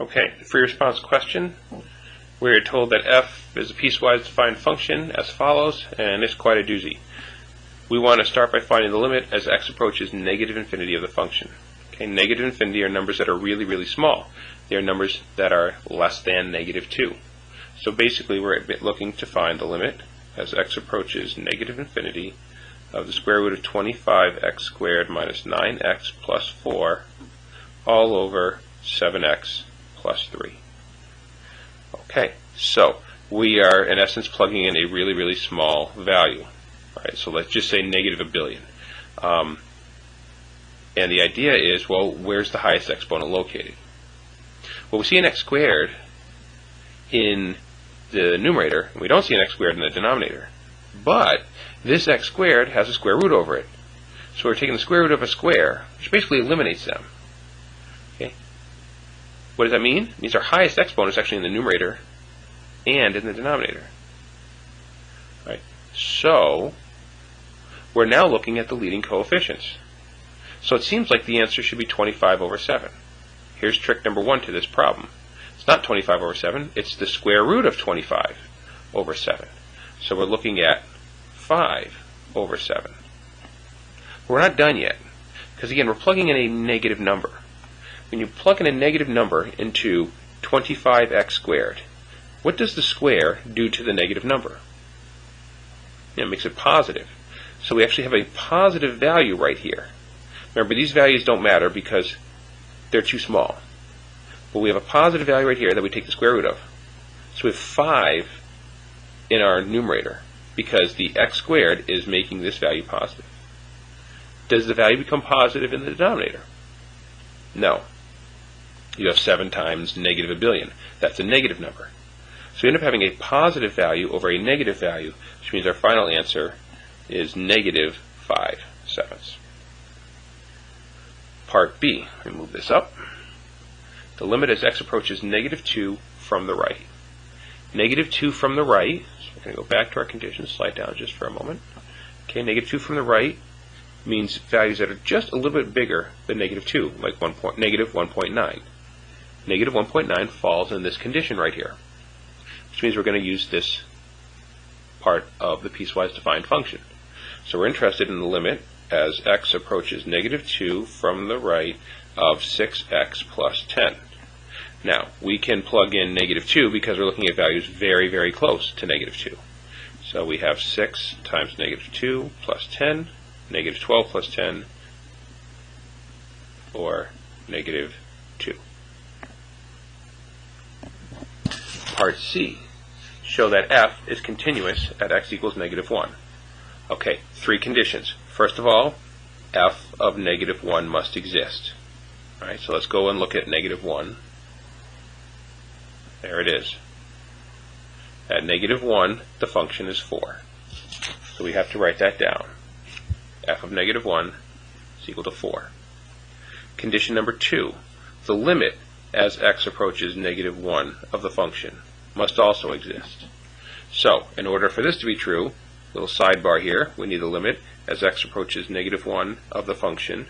Okay, free response question. We're told that f is a piecewise defined function as follows, and it's quite a doozy. We want to start by finding the limit as x approaches negative infinity of the function. Okay, negative infinity are numbers that are really, really small. They are numbers that are less than negative 2. So basically we're looking to find the limit as x approaches negative infinity of the square root of 25x squared minus 9x plus 4 all over 7x plus 3. Okay, so we are in essence plugging in a really, really small value. Alright, so let's just say negative a billion. And the idea is, well, where's the highest exponent located? Well, we see an x squared in the numerator, and we don't see an x squared in the denominator. But this x squared has a square root over it. So we're taking the square root of a square, which basically eliminates them. Okay. What does that mean? It means our highest exponent is actually in the numerator and in the denominator. Right. So we're now looking at the leading coefficients. So it seems like the answer should be 25 over 7. Here's trick number 1 to this problem. It's not 25 over 7, it's the square root of 25 over 7. So we're looking at 5 over 7. We're not done yet, because again, we're plugging in a negative number. When you plug in a negative number into 25x squared, what does the square do to the negative number? It makes it positive. So we actually have a positive value right here. Remember, these values don't matter because they're too small. But we have a positive value right here that we take the square root of. So we have 5 in our numerator because the x squared is making this value positive. Does the value become positive in the denominator? No. You have 7 times negative a billion. That's a negative number. So we end up having a positive value over a negative value, which means our final answer is negative 5/7. Part B, let me move this up. The limit as x approaches negative 2 from the right. Negative 2 from the right, so we're going to go back to our conditions, slide down just for a moment. Okay, negative 2 from the right means values that are just a little bit bigger than negative 2, like negative 1.9. Negative 1.9 falls in this condition right here, which means we're going to use this part of the piecewise defined function. So we're interested in the limit as x approaches negative 2 from the right of 6x plus 10. Now, we can plug in negative 2 because we're looking at values very, very close to negative 2. So we have 6 times negative 2 plus 10, negative 12 plus 10, or negative 2. Part C, show that f is continuous at x equals negative 1. Okay, 3 conditions. First of all, f of negative 1 must exist. Alright, so let's go and look at negative 1. There it is. At negative 1, the function is 4. So we have to write that down. F of negative 1 is equal to 4. Condition number 2, the limit as x approaches negative 1 of the function must also exist. So, in order for this to be true, little sidebar here, we need the limit as x approaches negative 1 of the function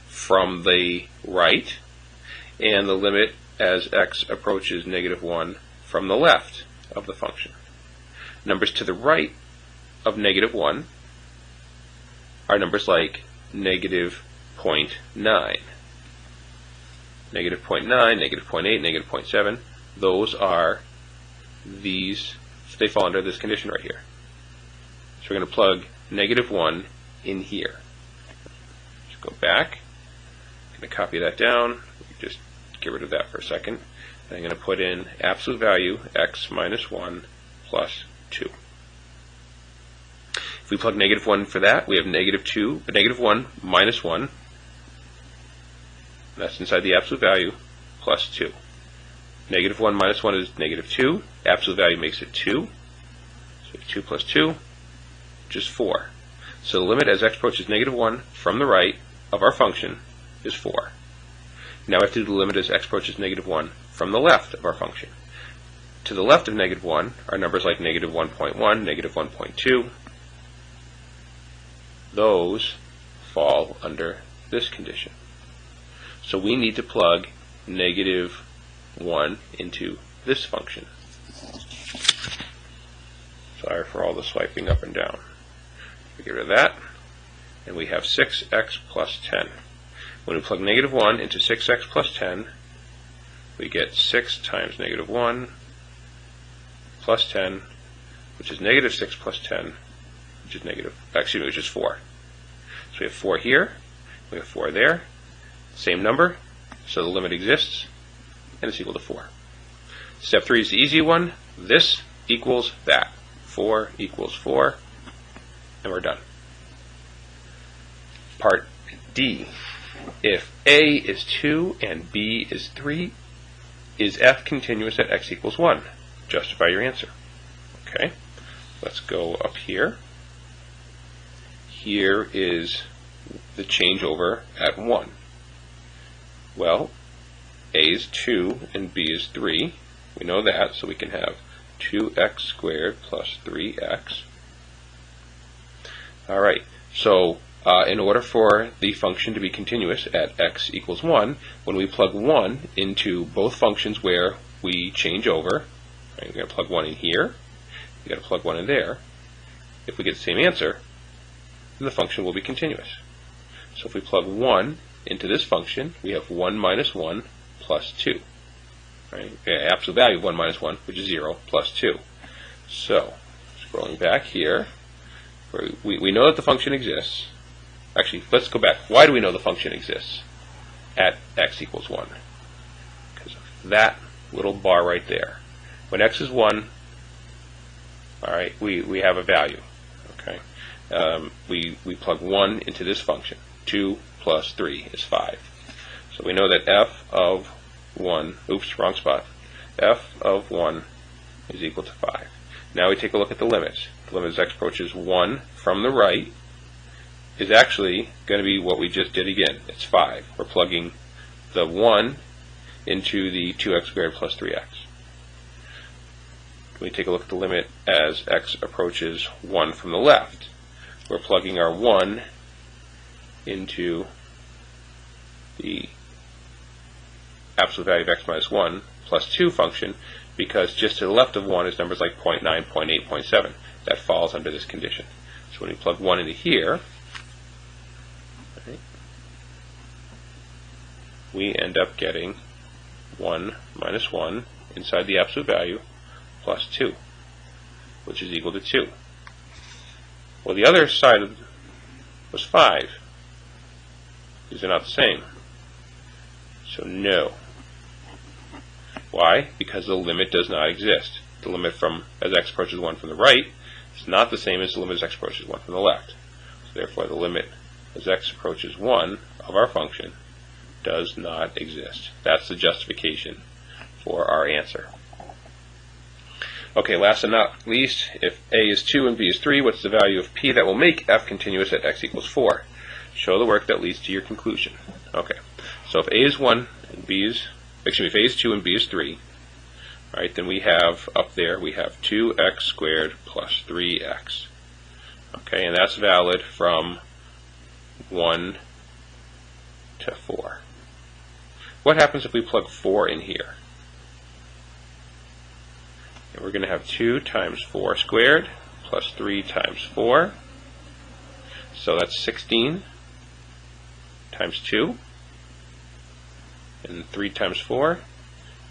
from the right, and the limit as x approaches negative 1 from the left of the function. Numbers to the right of negative 1 are numbers like negative 0.9, negative 0.9, negative 0.8, negative 0.7. Those are these, they fall under this condition right here. So we're going to plug negative 1 in here. Just go back. I'm going to copy that down. Just get rid of that for a second. And I'm going to put in absolute value x minus 1 plus 2. If we plug negative 1 for that, we have negative 1 minus 1. That's inside the absolute value, plus 2. Negative 1 minus 1 is negative 2. Absolute value makes it 2. So 2 plus 2, which is 4. So the limit as x approaches negative 1 from the right of our function is 4. Now we have to do the limit as x approaches negative 1 from the left of our function. To the left of negative 1 are numbers like negative 1.1, negative 1.2. Those fall under this condition. So we need to plug negative 1 into this function. Sorry for all the swiping up and down. We get rid of that, and we have 6x plus 10. When we plug negative 1 into 6x plus 10, we get 6 times negative 1 plus 10, which is negative 6 plus 10, which is 4. So we have 4 here, we have 4 there, same number, so the limit exists, and it's equal to 4. Step 3 is the easy one. This equals that. 4 equals 4, and we're done. Part D. If A is 2 and B is 3, is f continuous at x equals 1? Justify your answer. Okay, let's go up here. Here is the changeover at 1. Well, A is 2 and B is 3. We know that, so we can have 2x squared plus 3x. Alright, so in order for the function to be continuous at x equals 1, when we plug 1 into both functions where we change over, right, we're going to plug 1 in here, we've got to plug 1 in there. If we get the same answer, then the function will be continuous. So if we plug 1 into this function, we have 1 minus 1 plus 2. Right? Absolute value of 1 minus 1, which is 0, plus 2. So, scrolling back here, we know that the function exists. Actually, let's go back. Why do we know the function exists at x equals 1? Because of that little bar right there. When x is 1, alright, we have a value. Okay, we plug 1 into this function. 2 plus 3 is 5. So we know that f of 1, oops, wrong spot, f of 1 is equal to 5. Now we take a look at the limits. The limit as x approaches 1 from the right is actually going to be what we just did again. It's 5. We're plugging the 1 into the 2x squared plus 3x. We take a look at the limit as x approaches 1 from the left. We're plugging our 1 into the absolute value of x minus 1 plus 2 function, because just to the left of 1 is numbers like 0.9, 0.8, 0.7. That falls under this condition. So when we plug 1 into here, right, we end up getting 1 minus 1 inside the absolute value plus 2, which is equal to 2. Well, the other side was 5. These are not the same. So no. Why? Because the limit does not exist. The limit from as x approaches 1 from the right is not the same as the limit as x approaches 1 from the left. So therefore the limit as x approaches 1 of our function does not exist. That's the justification for our answer. Okay, last and not least, if a is 2 and b is 3, what's the value of p that will make f continuous at x equals 4? Show the work that leads to your conclusion. Okay, so if a is 1 and b is, if a is 2 and b is 3, right, then we have up there, we have 2x squared plus 3x. Okay, and that's valid from 1 to 4. What happens if we plug 4 in here? And we're going to have 2 times 4 squared plus 3 times 4. So that's 16 times 2. And 3 times 4.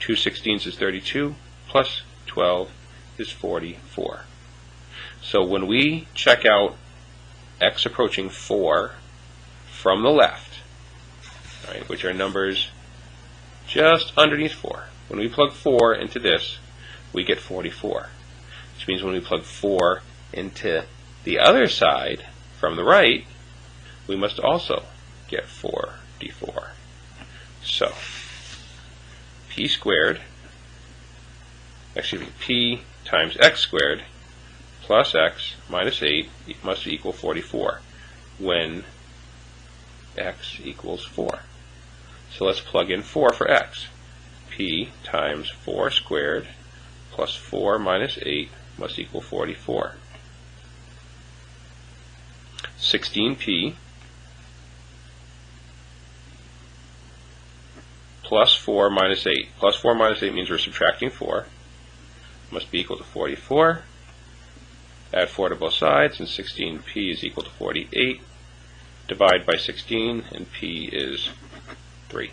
2 16ths is 32 plus 12 is 44. So when we check out x approaching 4 from the left, right, which are numbers just underneath 4, when we plug 4 into this, we get 44. Which means when we plug 4 into the other side from the right, we must also get 44. So p squared, p times x squared plus x minus 8 must equal 44 when x equals 4. So let's plug in 4 for x. P times 4 squared plus 4 minus 8 must equal 44. 16p plus 4 minus 8. Plus 4 minus 8 means we're subtracting 4. Must be equal to 44. Add 4 to both sides, and 16p is equal to 48. Divide by 16, and p is 3.